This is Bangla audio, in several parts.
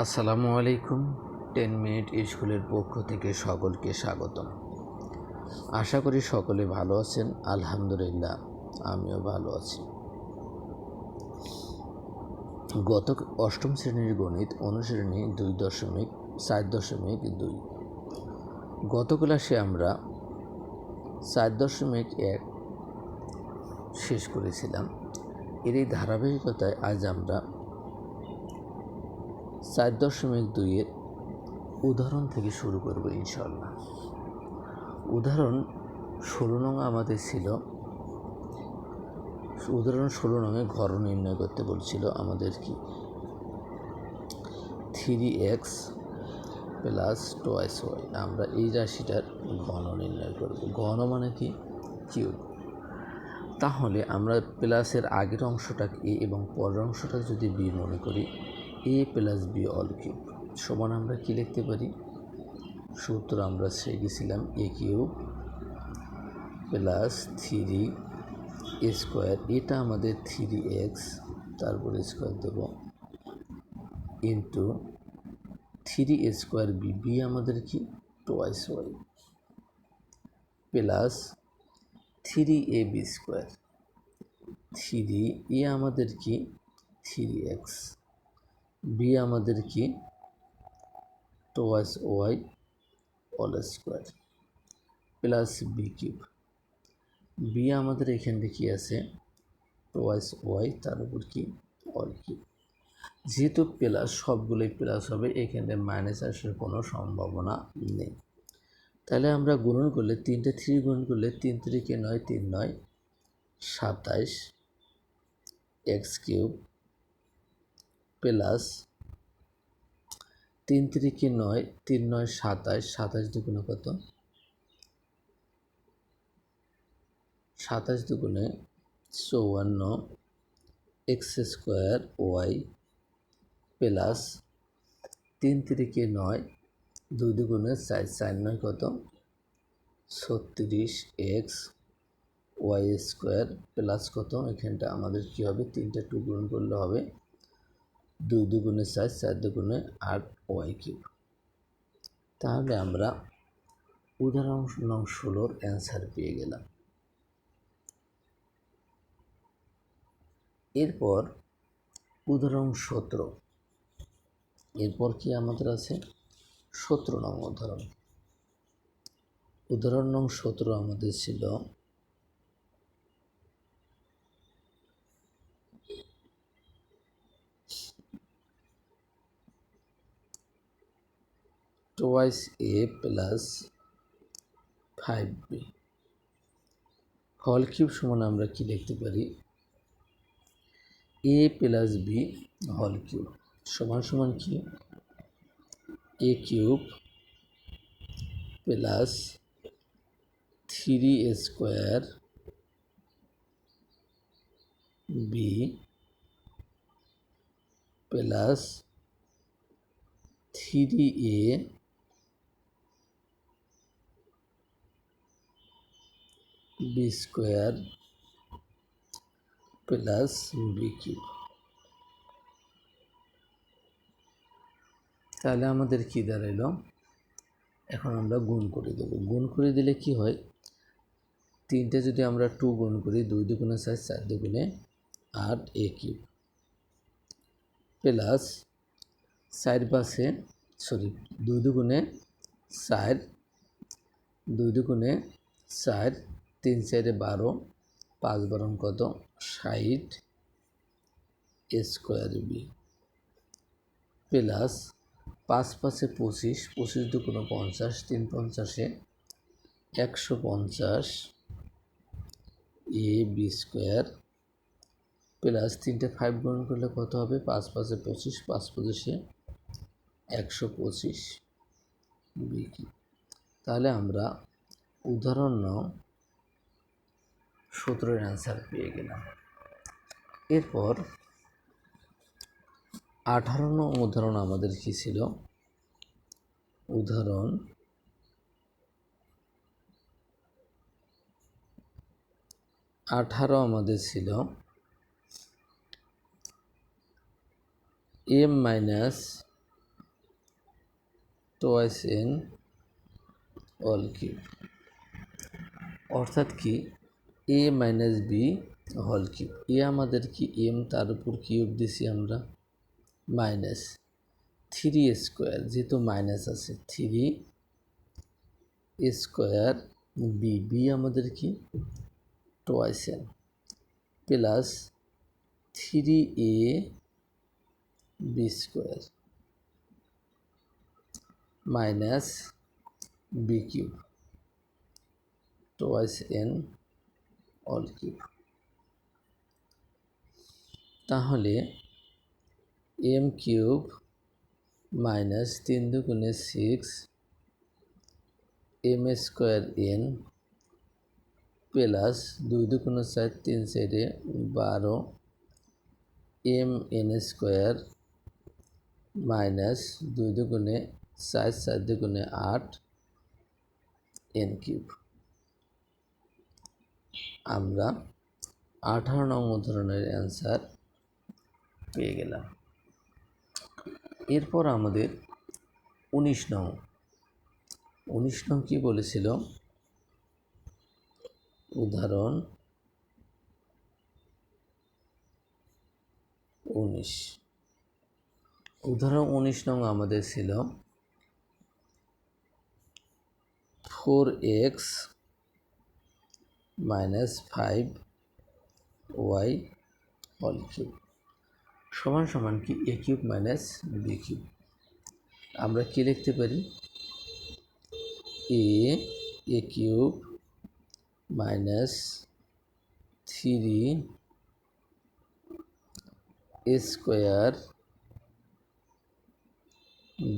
আসসালামু আলাইকুম। 10 মিনিট স্কুলের পক্ষ থেকে সকলকে স্বাগতম। আশা করি সকলে ভালো আছেন। আলহামদুলিল্লাহ, আমিও ভালো আছি। গত অষ্টম শ্রেণীর গণিত অনুশ্রেণী 2.4.2 গত ক্লাসে আমরা 4.1 শেষ করেছিলাম। এর এই ধারাবাহিকতায় আজ আমরা 4.2 উদাহরণ থেকে শুরু করব ইনশাআল্লাহ। উদাহরণ 16 নং আমাদের ছিল। উদাহরণ 16 নঙে ঘর নির্ণয় করতে বলছিল আমাদের কি 3x প্লাস 2y। আমরা এই রাশিটার ঘন নির্ণয় করব। ঘন মানে কি? কিউব। তাহলে আমরা প্লাসের আগের অংশটাকে এ এবং পরের অংশটা যদি বি মনে করি, এ প্লাস বি অল কিউব সমান আমরা কি লিখতে পারি? সূত্র আমরা শিখেছিলাম এ কিউব প্লাস 3 এটা আমাদের 3x তারপর স্কোয়ার দেব ইন্টু 3 বি, বি আমাদের কি 2y প্লাস 3ab স্কোয়ার, 3 আমাদের কি 3x, বি আমাদের কি 2y whole square plus B cube. B আমাদের এখানে কি আছে 2y তার উপর কি অল কিউব। যেহেতু প্লাস সবগুলোই প্লাস হবে, এখানে মাইনাস আসার কোনো সম্ভাবনা নেই। তাহলে আমরা গুণন করলে 3টে 3 গুণ করলে 3 3 9 3 9 27 এক্স কিউব প্লাস 3 3 9 3 9 27 27 দুগুণে কত? 27 দুগুণে 54 এক্স স্কোয়ার ওয়াই প্লাস 3 3 9 2 দুগুণে 4 4 9 কত? 36 এক্স ওয়াই স্কোয়ার প্লাস কত? এখানটা আমাদের কী হবে? 3টা 2 গুণ করলে হবে 2 দুগুণে 4 4 দুগুণে 8 ওয়াই কিউব। তাহলে আমরা উদাহরণ নং 16 অ্যান্সার পেয়ে গেলাম। এরপর উদাহরণ 17। এরপর কি আমাদের আছে 17 নং উদাহরণ। উদাহরণ নং 17 আমাদের ছিল twice a প্লাস 5b হল কিউব সমান আমরা কি লিখতে পারি? a প্লাস বি হল কিউব সমান সমান কি A cube plus 3 square B plus 3a B square plus B cube. তাহলে আমাদের কি দাঁড়াইলো? এখন আমরা গুণ করে দেব। গুণ করে দিলে কি হয়? 3টে যদি আমরা 2 গুণ করি 2 দুগুণে 4 4 দুগুণে 8 এ কিউব প্লাস 4 পাশে 2 দুগুণে 4 2 দুগুণে 4 3 4 12 5 12 কত? 60 স্কোয়ার বি প্লাস 5 পাশে 25 25 দুগুণে 50 3 50 150 এ বি স্কোয়ার প্লাস 3টে 5 গুণ করলে কত হবে? 5 পাশে 25 5 25 125 বি কিউব। তাহলে আমরা উদাহরণ 17 অ্যান্সার পেয়ে গেলাম। এরপর 18 নং উদাহরণ আমাদের কি ছিল? উদাহরণ 18 আমাদের ছিল m minus twice N all cube, অর্থাৎ কি A minus B whole cube. A আমাদের কি এম, তার উপর কিউব দিছি আমরা, মাইনাস থ্রি স্কোয়ার, যেহেতু মাইনাস আছে থ্রি স্কোয়ার বি, বি আমাদের কি twice N, plus three A B square minus B cube twice N all cube. তাহলে এম কিউব মাইনাস তিন দুগুণে six M square N plus দুই দুগুণে চার, তিন সাইডে 12 এম এন স্কোয়ার মাইনাস দুই দুগুণে চার, চার দুগুণে 8 এন কিউব। আমরা 18 নং উদাহরণের অ্যান্সার পেয়ে গেলাম। এরপর আমাদের 19 নং কি বলেছিল, উদাহরণ 19, উদাহরণ 19 নং আমাদের ছিল 4x minus 5y whole cube সমান সমান কি A cube minus B cube. আমরা কি লিখতে পারি, A cube minus three A square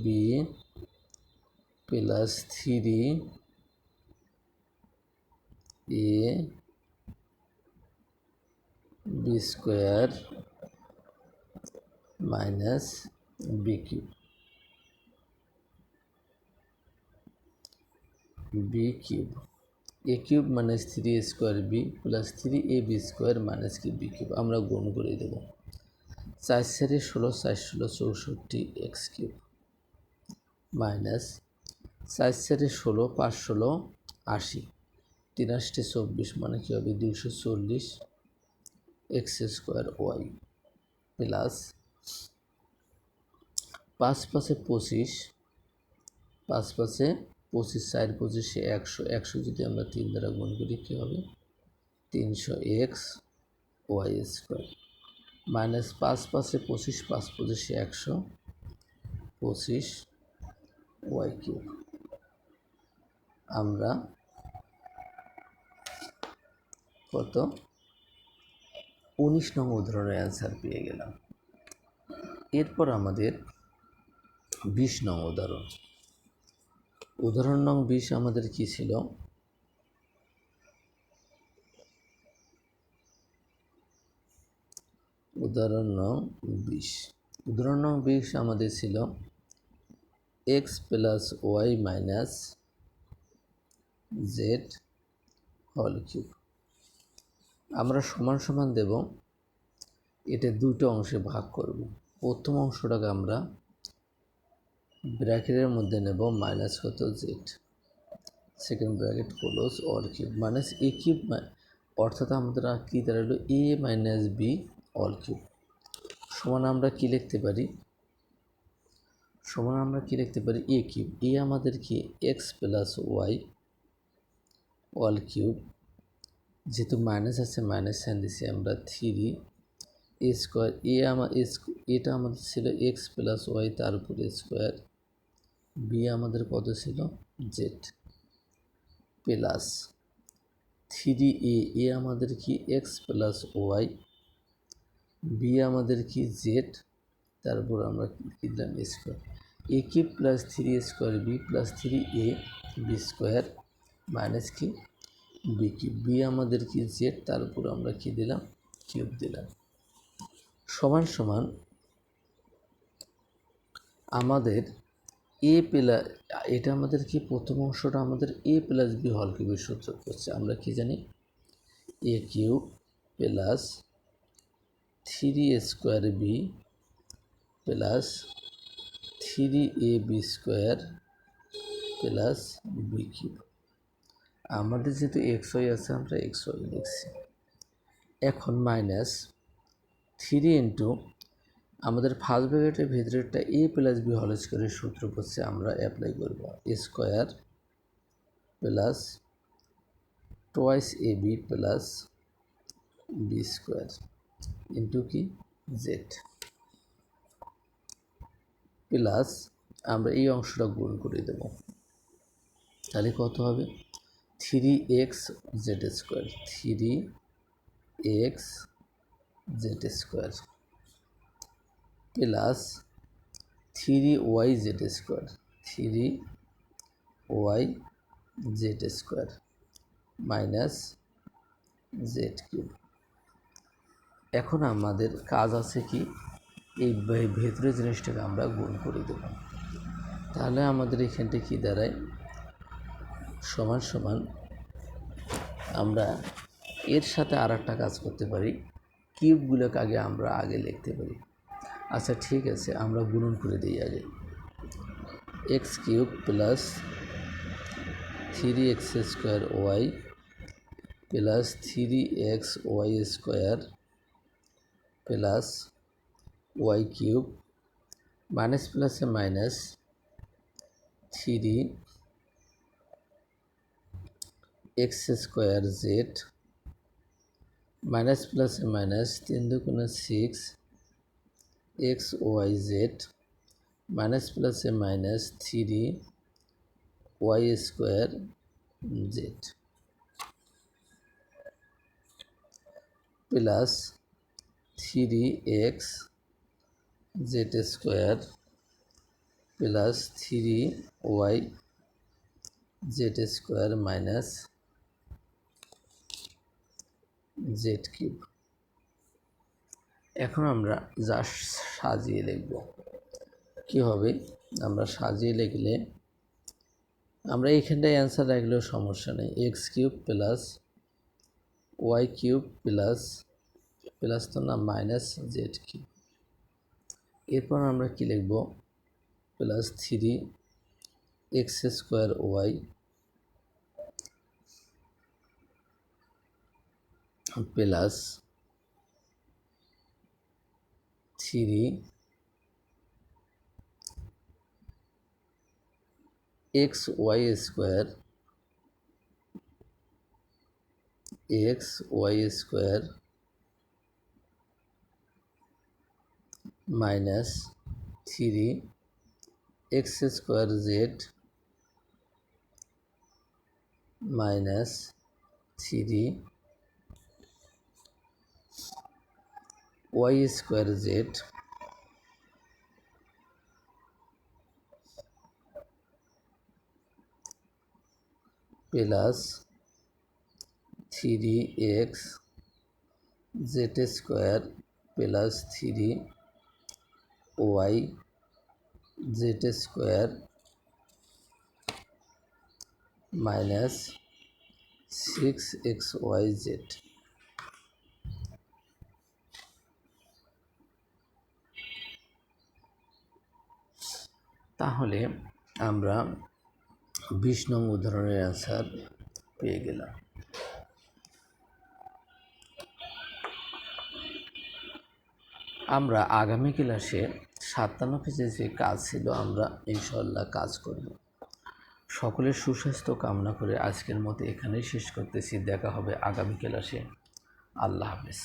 B plus three A B square minus B cube, B cube A cube minus three A square B plus three A B square minus কি বি কিউব। আমরা গুণ করে দেব, 4 4 16, 4 16 64 এক্স কিউব মাইনাস 4 4 16, 5 16 80, 3 8 24 মানে কি হবে 240 এক্স স্কোয়ার ওয়াই প্লাস 5 5 25, 5 5 25, 4 25 100, 100 যদি আমরা 3 দ্বারা গুণ করি কী হবে 300 X Y square minus 5 5 25, 5 25 100, 25 Y cube. আমরা কত 19 নং উদাহরণের অ্যান্সার পেয়ে গেলাম। এরপর আমাদের 20 নং উদাহরণ, উদাহরণ নং 20 আমাদের কি ছিল, উদাহরণ নং 20, উদাহরণ নং 20 আমাদের ছিল X plus Y minus Z whole cube. আমরা সমান সমান দেব, এটা দুটো অংশে ভাগ করব। প্রথম অংশটাকে আমরা ব্র্যাকেটের মধ্যে নেব মাইনাস কত Z, second bracket close all cube minus A cube, অর্থাৎ আমাদের কী দাঁড়ালো A minus B all cube সমান আমরা কি লিখতে পারি, সমান আমরা কি লিখতে পারি এ কিউব, এ আমাদের কি X plus Y whole cube, যেহেতু মাইনাস আছে মাইনাস সাইন দিছি আমরা থ্রি এ স্কোয়ার, এটা আমাদের ছিল এক্স প্লাস ওয়াই তার উপর স্কোয়ার, বি আমাদের কত ছিল জেড প্লাস থ্রি এ আমাদের কি এক্স প্লাস ওয়াই, বি আমাদের কি জেড, তারপর আমরা কি দিলাম square, A cube plus three square B plus three A B square minus কি বি কিউব, বি আমাদের কি জেড, তার উপর আমরা কি দিলাম কিউব দিলাম সমান সমান আমাদের এ প্লাস, এটা আমাদের কি প্রথম অংশটা আমাদের এ প্লাস বি হল কিউবের সূত্র করছে। আমরা কি জানি A cube plus three square B plus three A B square plus B cube. আমাদের যেহেতু এক্স ওয়াই আছে আমরা এক্স ওয়াই লিখছি। এখন মাইনাস 3 ইন্টু আমাদের ফার্স্ট ব্র্যাকেটের ভিতরেরটা এ প্লাস বি হোল স্কোয়ারের সূত্র হচ্ছে আমরা অ্যাপ্লাই করব A square plus twice A B plus B square into কি জেড প্লাস আমরা এই অংশটা গুণ করে দেব। তাহলে কত হবে 3x Z square 3x Z square plus 3y Z square 3y Z square minus Z cube. এখন আমাদের কাজ আছে কি এই ভেতরের জিনিসটাকে আমরা গুণ করে দেব। তাহলে আমাদের এখানটা কি দাঁড়ায় সমান সমান আমরা এর সাথে আর একটা কাজ করতে পারি কিউবগুলোকে আমরা আগে লিখতে পারি। আচ্ছা ঠিক আছে আমরা গুণন করে দিই আগে X cube plus 3x square Y plus 3x Y square plus Y cube minus প্লাসে minus 3x square Z minus প্লাসে মাইনাস 3 দুগুণে 6 এক্স ওয়াই জেড মাইনাস প্লাসে minus 3y square Z plus 3x Z square plus 3y Z square minus Z cube. এখন আমরা যা সাজিয়ে লিখব কি হবে আমরা সাজিয়ে লিখলে আমরা এইখানটায় অ্যান্সার রাখলেও সমস্যা নেই X cube plus Y cube plus plus তো না মাইনাস জেড কিউব। এরপর আমরা কি লিখব plus 3x square Y plus 3x Y square minus 3x square Z minus 3y square Z plus 3x Z square plus 3y Z square minus 6xy Z. তাহলে আমরা 20 নং উদাহরণের অ্যান্সার পেয়ে গেলাম। আমরা আগামী ক্লাসে 57 পেজে যে কাজ ছিল আমরা ইনশাআল্লাহ কাজ করব। সকলের সুস্বাস্থ্য কামনা করে আজকের মতো এখানেই শেষ করতেছি। দেখা হবে আগামী ক্লাসে। আল্লাহ হাফেজ।